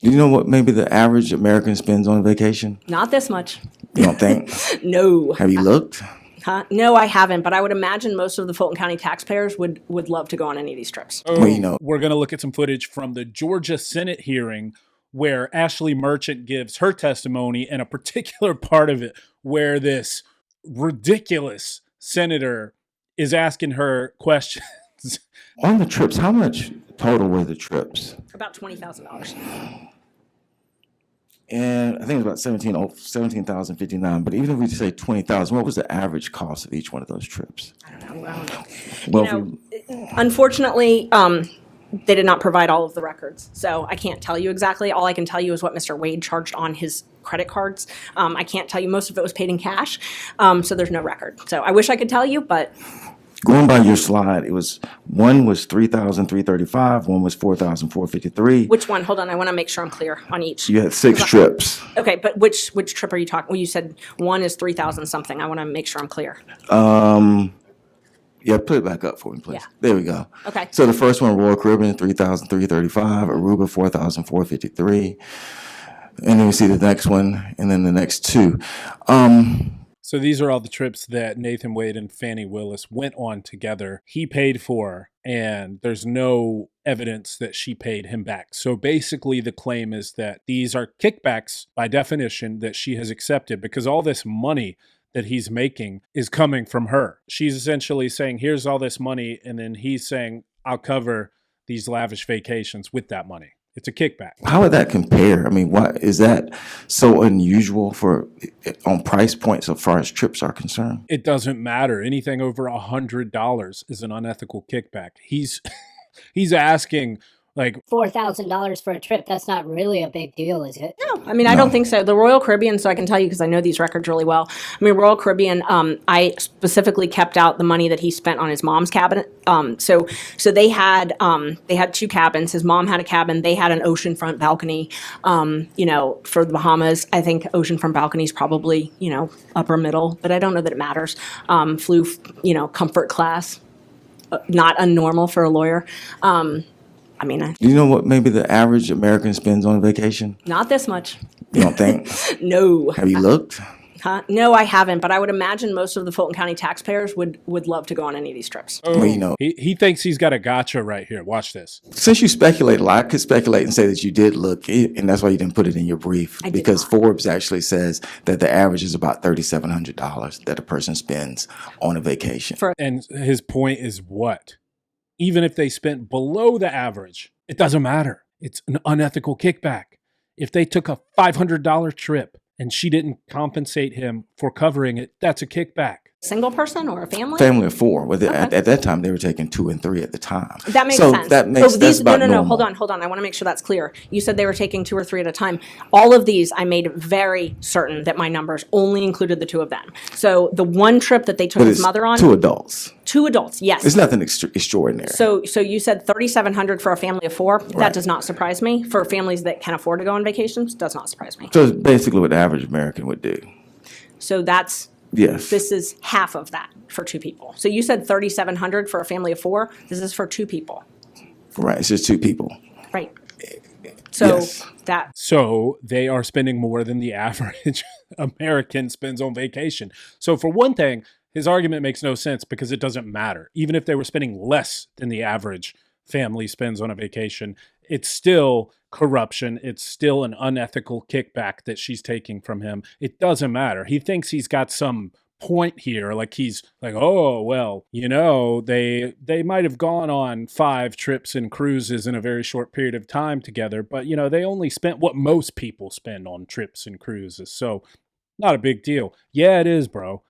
Do you know what maybe the average American spends on vacation? Not this much. You don't think? No. Have you looked? Huh? No, I haven't, but I would imagine most of the Fulton County taxpayers would love to go on any of these trips. Well, you know. We're going to look at some footage from the Georgia Senate hearing where Ashley Merchant gives her testimony, and a particular part of it where this ridiculous senator is asking her questions. On the trips, how much total were the trips? About $20,000. And I think it was about 17,059. But even if we say 20,000, what was the average cost of each one of those trips? I don't know. Well, Unfortunately, they did not provide all of the records, so I can't tell you exactly. All I can tell you is what Mr. Wade charged on his credit cards. I can't tell you. Most of it was paid in cash, so there's no record. So I wish I could tell you, but going by your slide, one was 3,335, one was 4,453. which one? Hold on, I want to make sure I'm clear on each. You had 6 trips. Okay, but which trip are you talking? Well, you said one is 3,000 something. I want to make sure I'm clear. Yeah, put it back up for me, please. Yeah. There we go. Okay. So the first one, Royal Caribbean, 3,335, Aruba, 4,453. And then we see the next one, and then the next 2. So these are all the trips that Nathan Wade and Fani Willis went on together. He paid for, and there's no evidence that she paid him back. So basically the claim is that these are kickbacks by definition that she has accepted, because all this money that he's making is coming from her. She's essentially saying, here's all this money, and then he's saying, I'll cover these lavish vacations with that money. It's a kickback. How would that compare? I mean, why is that so unusual on price points as far as trips are concerned? It doesn't matter. Anything over $100 is an unethical kickback. He's asking like $4,000 for a trip. That's not really a big deal, is it? No, I mean, I don't think so. The Royal Caribbean, so I can tell you because I know these records really well. I mean, Royal Caribbean, I specifically kept out the money that he spent on his mom's cabin. So they had 2 cabins. His mom had a cabin. They had an oceanfront balcony. For the Bahamas, I think oceanfront balcony is probably, upper middle, but I don't know that it matters. Flew, comfort class, not unnormal for a lawyer. Do you know what maybe the average American spends on vacation? Not this much. You don't think? No. Have you looked? Huh? No, I haven't, but I would imagine most of the Fulton County taxpayers would love to go on any of these trips. Well, he thinks he's got a gotcha right here. Watch this. Since you speculate a lot, I could speculate and say that you did look, and that's why you didn't put it in your brief, because Forbes actually says that the average is about $3,700 that a person spends on a vacation. And his point is what? Even if they spent below the average, it doesn't matter. It's an unethical kickback. If they took a $500 trip and she didn't compensate him for covering it, that's a kickback. Single person or a family? Family of 4. Well, at that time, they were taking 2 and 3 at the time. That makes sense. That's about normal. Hold on. I want to make sure that's clear. You said they were taking 2 or 3 at a time. All of these, I made very certain that my numbers only included the 2 of them. So the one trip that they took his mother on. 2 adults. 2 adults, yes. It's nothing extraordinary. So you said $3,700 for a family of 4. Right. That does not surprise me. For families that can afford to go on vacations, does not surprise me. So it's basically what the average American would do. So that's. Yes. This is half of that for 2 people. So you said $3,700 for a family of 4. This is for 2 people. Right. It's just 2 people. Right. So yes. So they are spending more than the average American spends on vacation. So for one thing, his argument makes no sense because it doesn't matter. Even if they were spending less than the average family spends on a vacation, it's still corruption. It's still an unethical kickback that she's taking from him. It doesn't matter. He thinks he's got some point here. Like he's like, oh, well, they might have gone on 5 trips and cruises in a very short period of time together, but, they only spent what most people spend on trips and cruises. So not a big deal. Yeah, it is, bro.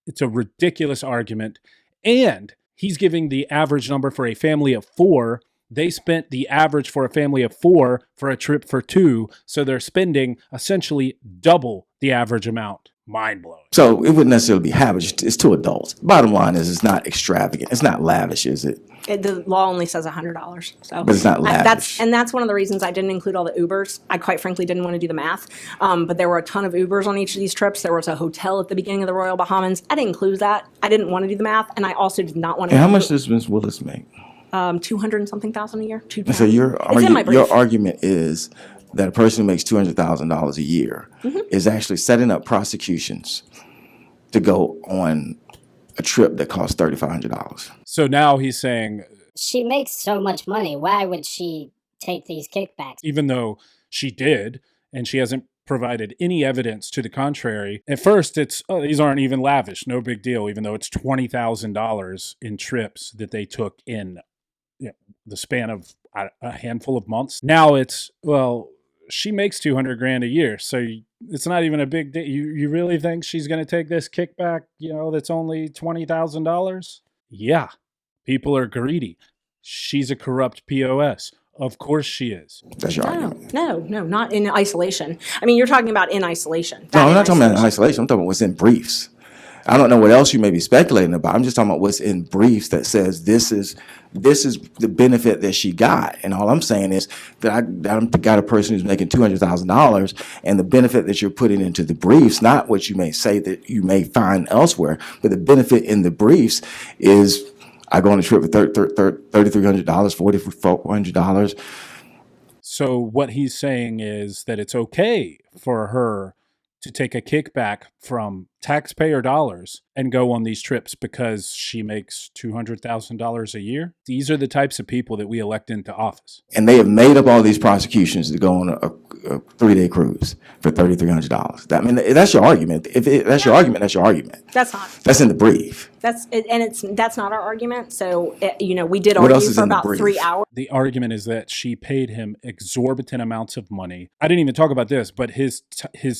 It's a ridiculous argument. And he's giving the average number for a family of 4. They spent the average for a family of 4 for a trip for 2. So they're spending essentially double the average amount. Mind blowing. So it wouldn't necessarily be average. It's 2 adults. Bottom line is it's not extravagant. It's not lavish, is it? The law only says $100. So, but it's not lavish. That's one of the reasons I didn't include all the Ubers. I quite frankly didn't want to do the math. But there were a ton of Ubers on each of these trips. There was a hotel at the beginning of the Royal Bahamas. I didn't include that. I didn't want to do the math, and I also did not want to. And how much does Ms. Willis make? 200 and something thousand a year. So your argument is that a person who makes $200,000 a year is actually setting up prosecutions to go on a trip that costs $3,500. So now he's saying, She makes so much money. Why would she take these kickbacks? even though she did, and she hasn't provided any evidence to the contrary, at first it's, oh, these aren't even lavish, no big deal, even though it's $20,000 in trips that they took in the span of a handful of months. Now it's, well, she makes 200 grand a year, so it's not even a big deal. You really think she's going to take this kickback, that's only $20,000? Yeah, people are greedy. She's a corrupt POS. Of course she is. That's your No, argument. no, not in isolation. I mean, you're talking about in isolation. No, That I'm not talking about in isolation. isolation. I'm talking about what's in briefs. I don't know what else you may be speculating about. I'm just talking about what's in briefs that says this is the benefit that she got. And all I'm saying is that I got a person who's making $200,000, and the benefit that you're putting into the briefs, not what you may say that you may find elsewhere, but the benefit in the briefs is I go on a trip for $3,300, $4,400. So what he's saying is that it's okay for her to take a kickback from taxpayer dollars and go on these trips because she makes $200,000 a year. These are the types of people that we elect into office. And they have made up all these prosecutions to go on a 3-day cruise for $3,300. I mean, that's your argument. If that's your argument, that's your argument. That's not. That's in the brief. That's not our argument. So we did What else argue is for in the about brief? 3 hours. The argument is that she paid him exorbitant amounts of money. I didn't even talk about this, but his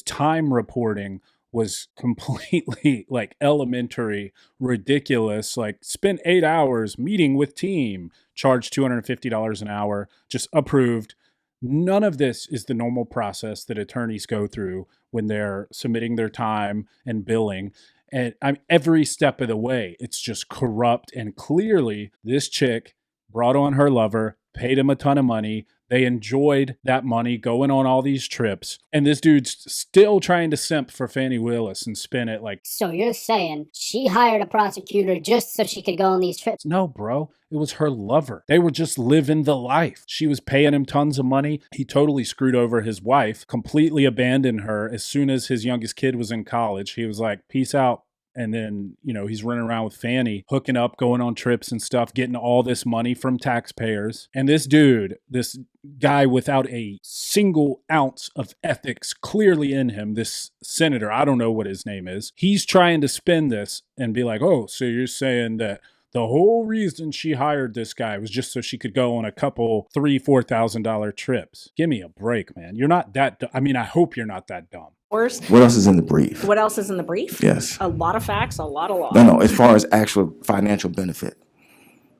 time reporting was completely like elementary, ridiculous. Like, spent 8 hours meeting with team, charged $250 an hour, just approved. None of this is the normal process that attorneys go through when they're submitting their time and billing. And every step of the way, it's just corrupt. And clearly, this chick brought on her lover, paid him a ton of money. They enjoyed that money going on all these trips. And this dude's still trying to simp for Fani Willis and spin it like, So you're saying she hired a prosecutor just so she could go on these trips? no, bro, it was her lover. They were just living the life. She was paying him tons of money. He totally screwed over his wife, completely abandoned her. As soon as his youngest kid was in college, he was like, peace out. And then, he's running around with Fani, hooking up, going on trips and stuff, getting all this money from taxpayers. And this dude, this guy without a single ounce of ethics clearly in him, this senator, I don't know what his name is, he's trying to spin this and be like, oh, so you're saying that the whole reason she hired this guy was just so she could go on a couple $3,000-$4,000 trips. Give me a break, man. You're not that I hope you're not that dumb. What What else is in the brief? else is in the brief? Yes. A lot of facts, a lot of law. No, as far as actual financial benefit.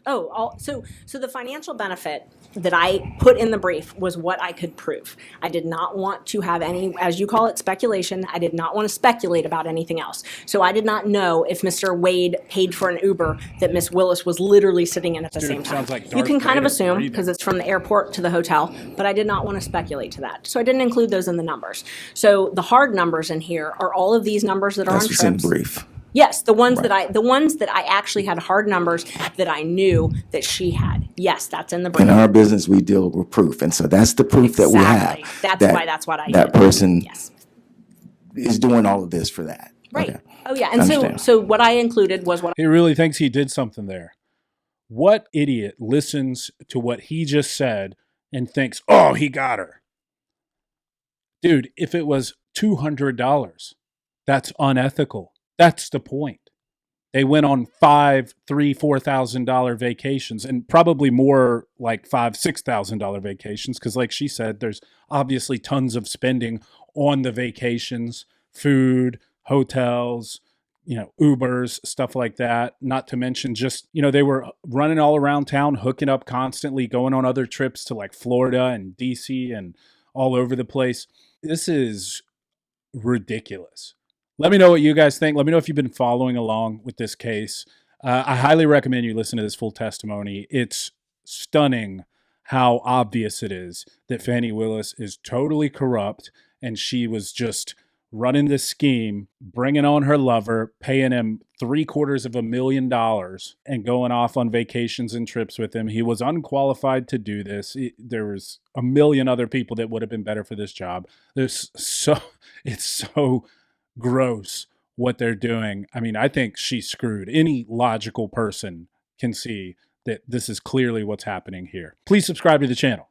So the financial benefit that I put in the brief was what I could prove. I did not want to have any, as you call it, speculation. I did not want to speculate about anything else. So I did not know if Mr. Wade paid for an Uber that Miss Willis was literally sitting in at the Dude, same time. sounds like You Darth can kind of Vader assume breathing. because it's from the airport to the hotel, but I did not want to speculate to that. So I didn't include those in the numbers. So the hard numbers in here are all of these numbers that are That's on what's in trips. the brief. Yes, the ones that I actually had hard numbers that I knew that she had. Yes, that's in the brief. In our business, we deal with proof. And so that's the proof that we have. Exactly. That's what I That did. person Yes. is doing all of this for that. Right. Okay. Oh yeah. I And understand. so what I included was what He really thinks he did something there. What idiot listens to what he just said and thinks, oh, he got her? Dude, if it was $200, that's unethical. That's the point. They went on $5,000, $3,000, $4,000 vacations, and probably more like $5,000, $6,000 vacations. Because, like she said, there's obviously tons of spending on the vacations, food, hotels, Ubers, stuff like that. Not to mention just, they were running all around town, hooking up constantly, going on other trips to like Florida and DC and all over the place. This is ridiculous. Let me know what you guys think. Let me know if you've been following along with this case. I highly recommend you listen to this full testimony. It's stunning how obvious it is that Fani Willis is totally corrupt and she was just running this scheme, bringing on her lover, paying him $750,000 and going off on vacations and trips with him. He was unqualified to do this. There was a million other people that would have been better for this job. It's so gross what they're doing. I mean, I think she's screwed. Any logical person can see that this is clearly what's happening here. Please subscribe to the channel.